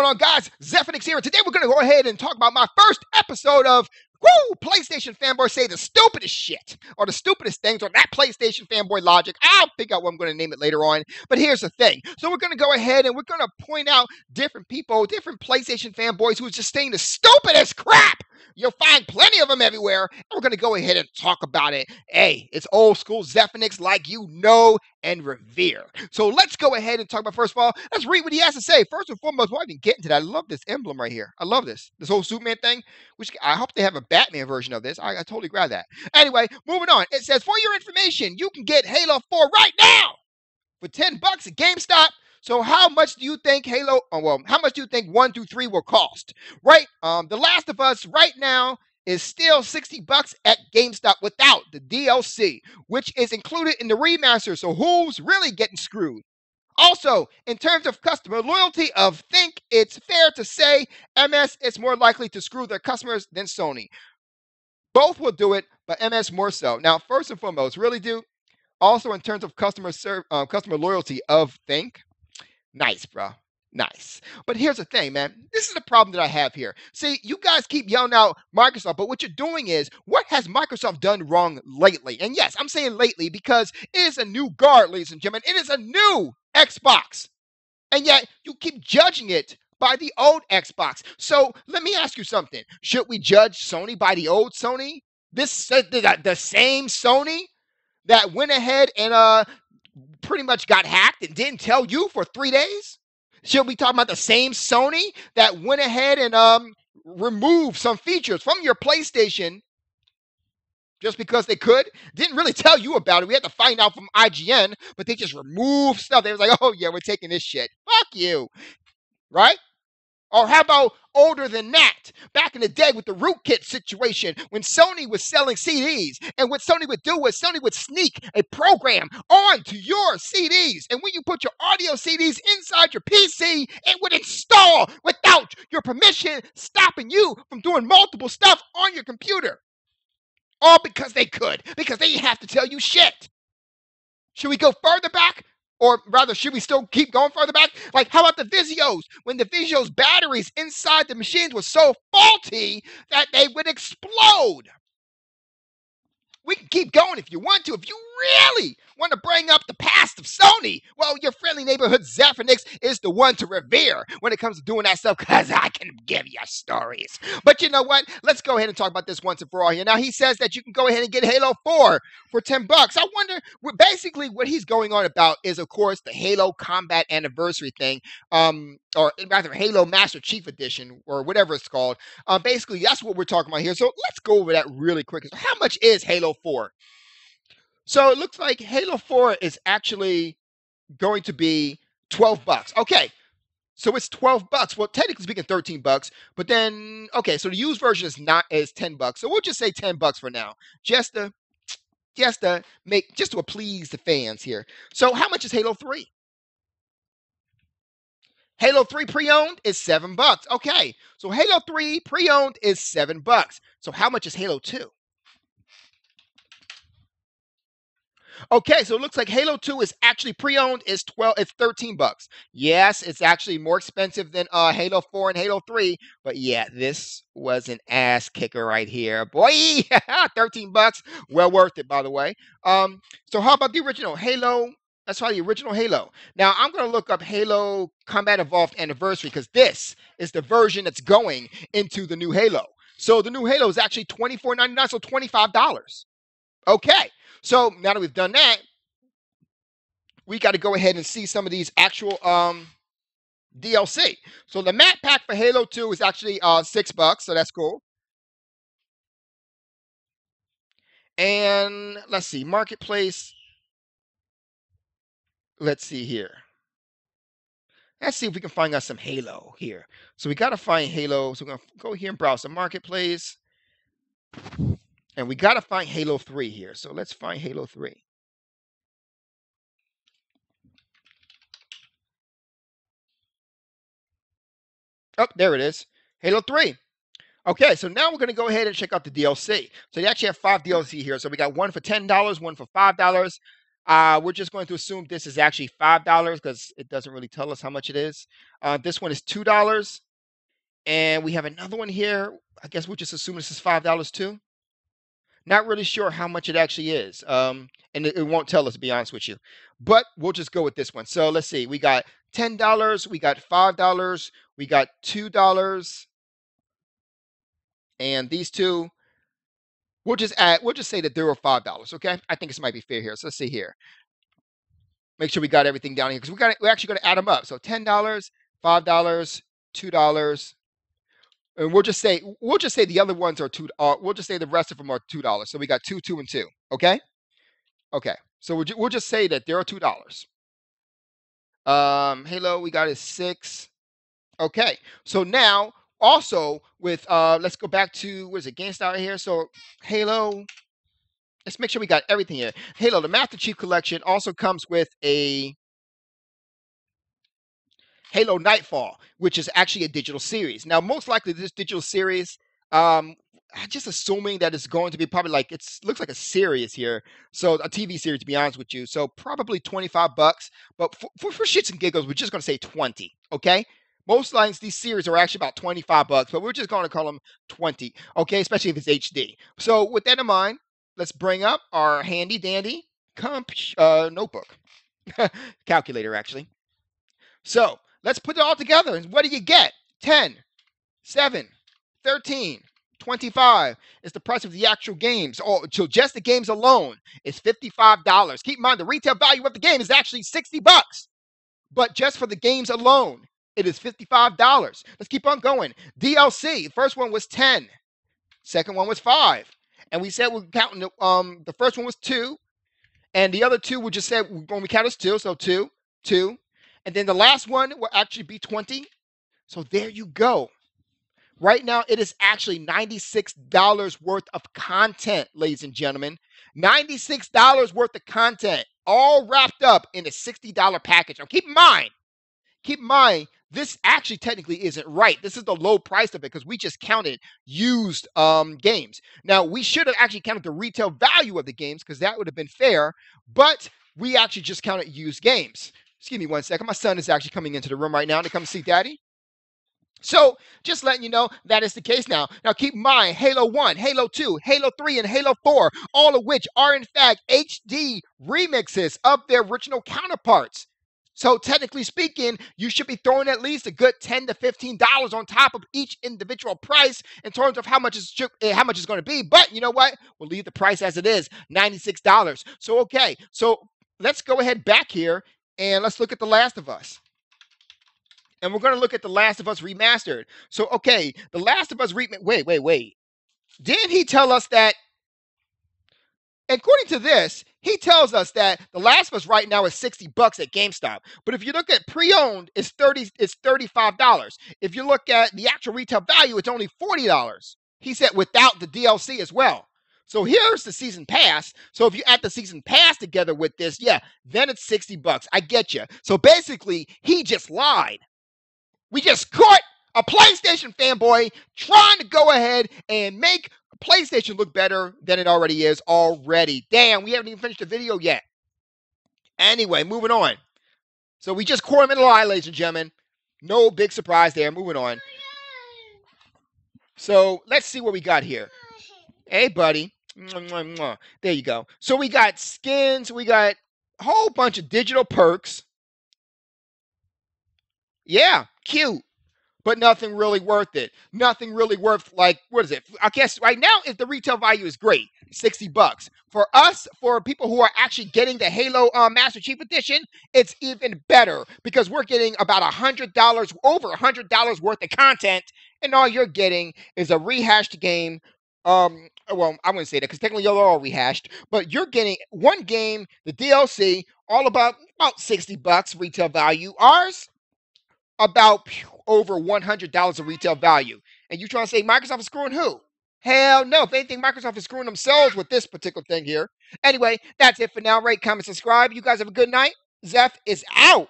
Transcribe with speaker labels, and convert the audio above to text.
Speaker 1: going on, guys? Zephyrix here. Today we're going to go ahead and talk about my first episode of PlayStation fanboys say the stupidest shit or the stupidest things or that PlayStation fanboy logic. I'll figure out what I'm going to name it later on. But here's the thing. So we're going to go ahead and we're going to point out different people, different PlayStation fanboys who are just saying the stupidest crap. You'll find plenty of them everywhere. And we're going to go ahead and talk about it. Hey, it's old school Zephyrix like you know and revere. So let's go ahead and talk about, first of all, let's read what he has to say. First and foremost, before I even get into that, I love this emblem right here. I love this whole Superman thing, which I hope they have a Batman version of this. I totally grab that. Anyway, moving on. It says, for your information, you can get Halo 4 right now for $10 at GameStop. So how much do you think how much do you think 1 through 3 will cost? Right? The Last of Us right now is still $60 at GameStop without the DLC, which is included in the remaster. So who's really getting screwed? Also, in terms of customer loyalty, think it's fair to say MS is more likely to screw their customers than Sony. Both will do it, but MS more so. Now, first and foremost, really do. Also, in terms of customer loyalty, think nice, bro. Nice. But here's the thing, man. This is the problem that I have here. See, you guys keep yelling out Microsoft, but what you're doing is, what has Microsoft done wrong lately? And yes, I'm saying lately because it is a new guard, ladies and gentlemen. It is a new Xbox. And yet, you keep judging it by the old Xbox. So let me ask you something. Should we judge Sony by the old Sony? The same Sony that went ahead and pretty much got hacked and didn't tell you for 3 days? Should we talk about the same Sony that went ahead and removed some features from your PlayStation just because they could? Didn't really tell you about it. We had to find out from IGN, but they just removed stuff. They was like, oh yeah, we're taking this shit. Fuck you. Right? Or how about older than that? Back in the day with the rootkit situation, when Sony was selling CDs, and what Sony would do was Sony would sneak a program onto your CDs, and when you put your audio CDs inside your PC, it would install without your permission, stopping you from doing multiple stuff on your computer. All because they could, because they didn't have to tell you shit. Should we go further back? Or rather, should we still keep going further back? Like, how about the Vizios? When the Vizios batteries inside the machines were so faulty that they would explode. We can keep going if you want to. If you really want to bring up the past of Sony, well, your friendly neighborhood Zephyrix is the one to revere when it comes to doing that stuff, because I can give you stories. But you know what? Let's go ahead and talk about this once and for all here. Now, he says that you can go ahead and get Halo 4 for $10. I wonder, basically what he's going on about is, of course, the Halo Combat Anniversary thing, or rather Halo Master Chief Edition, or whatever it's called. Basically, that's what we're talking about here. So let's go over that really quick. So how much is Halo 4? So it looks like Halo 4 is actually going to be $12. Okay, so it's $12. Well, technically speaking, $13. But then, okay, so the used version is $10. So we'll just say $10 for now, just to appease the fans here. So how much is Halo 3? Halo 3 pre-owned is $7. Okay, so Halo 3 pre-owned is $7. So how much is Halo 2? Okay, so it looks like Halo 2 is actually pre-owned is $13. Yes, it's actually more expensive than Halo 4 and Halo 3, but yeah, this was an ass kicker right here. Boy, $13. Well worth it, by the way. So how about the original Halo? That's why the original Halo. Now, I'm going to look up Halo Combat Evolved Anniversary because this is the version that's going into the new Halo. So the new Halo is actually $24.99, so $25. Okay, so now that we've done that, we got to go ahead and see some of these actual DLC. So the map pack for Halo 2 is actually $6, so that's cool. And let's see, Marketplace. Let's see here. Let's see if we can find out some Halo here. So we got to find Halo. So we're going to go here and browse the Marketplace. And we got to find Halo 3 here. So let's find Halo 3. Oh, there it is. Halo 3. Okay, so now we're going to go ahead and check out the DLC. So they actually have 5 DLC here. So we got one for $10, one for $5. We're just going to assume this is actually $5 because it doesn't really tell us how much it is. This one is $2. And we have another one here. I guess we'll just assume this is $5 too. Not really sure how much it actually is. And it won't tell us, to be honest with you. But we'll just go with this one. So let's see. We got $10. We got $5. We got $2. And these two, we'll just say that they were $5. Okay. I think this might be fair here. So let's see here. Make sure we got everything down here because we're actually going to add them up. So $10, $5, $2. And we'll just say the other ones are $2. We'll just say the rest of them are $2. So we got 2, 2, and 2. Okay. Okay. So we'll just say that there are $2. Halo, we got is 6. Okay. So now also with let's go back to what is it, GameStop here. So Halo. Let's make sure we got everything here. Halo, the Master Chief Collection also comes with a Halo Nightfall, which is actually a digital series. Now, most likely this digital series, I'm just assuming that it's going to be probably like looks like a series here, so a TV series to be honest with you. So probably $25, but for shits and giggles, we're just going to say 20. Okay, most lines these series are actually about $25, but we're just going to call them 20. Okay, especially if it's HD. So with that in mind, let's bring up our handy dandy notebook, calculator actually. So let's put it all together. And what do you get? 10, 7, 13, 25 is the price of the actual games. Oh, so just the games alone is $55. Keep in mind the retail value of the game is actually $60. But just for the games alone, it is $55. Let's keep on going. DLC, first one was 10. Second one was 5. And we said we're counting the first one was 2. And the other 2 we just said when we count as 2, so 2, 2. And then the last one will actually be 20. So there you go. Right now, it is actually $96 worth of content, ladies and gentlemen. $96 worth of content, all wrapped up in a $60 package. Now, keep in mind, this actually technically isn't right. This is the low price of it because we just counted used games. Now, we should have actually counted the retail value of the games because that would have been fair, but we actually just counted used games. Excuse me one second. My son is actually coming into the room right now to come see Daddy. So, just letting you know that is the case now. Now, keep in mind, Halo 1, Halo 2, Halo 3, and Halo 4, all of which are, in fact, HD remixes of their original counterparts. So, technically speaking, you should be throwing at least a good $10 to $15 on top of each individual price in terms of how much it's going to be. But, you know what? We'll leave the price as it is, $96. So, okay. So, let's go ahead back here, and let's look at The Last of Us. And we're going to look at The Last of Us Remastered. So, okay, The Last of Us wait. Didn't he tell us that, according to this, he tells us that The Last of Us right now is $60 at GameStop. But if you look at pre-owned, it's $35. If you look at the actual retail value, it's only $40. He said without the DLC as well. So here's the season pass. So if you add the season pass together with this, yeah, then it's $60. I get you. So basically, he just lied. We just caught a PlayStation fanboy trying to go ahead and make PlayStation look better than it already is already. Damn, we haven't even finished the video yet. Anyway, moving on. So we just caught him in a lie, ladies and gentlemen. No big surprise there. Moving on. So let's see what we got here. Hey, buddy. There you go. So we got skins. We got a whole bunch of digital perks. Yeah, cute, but nothing really worth it. Nothing really worth, like, what is it? I guess right now, if the retail value is great, $60. For us, for people who are actually getting the Halo Master Chief Edition, it's even better because we're getting about $100, over $100 worth of content, and all you're getting is a rehashed game. Well, I wouldn't say that because technically they're all rehashed, but you're getting one game, the DLC, all about $60 retail value. Ours, about over $100 of retail value. And you trying to say Microsoft is screwing who? Hell no. If anything, Microsoft is screwing themselves with this particular thing here. Anyway, that's it for now. Rate, comment, subscribe. You guys have a good night. Zeph is out.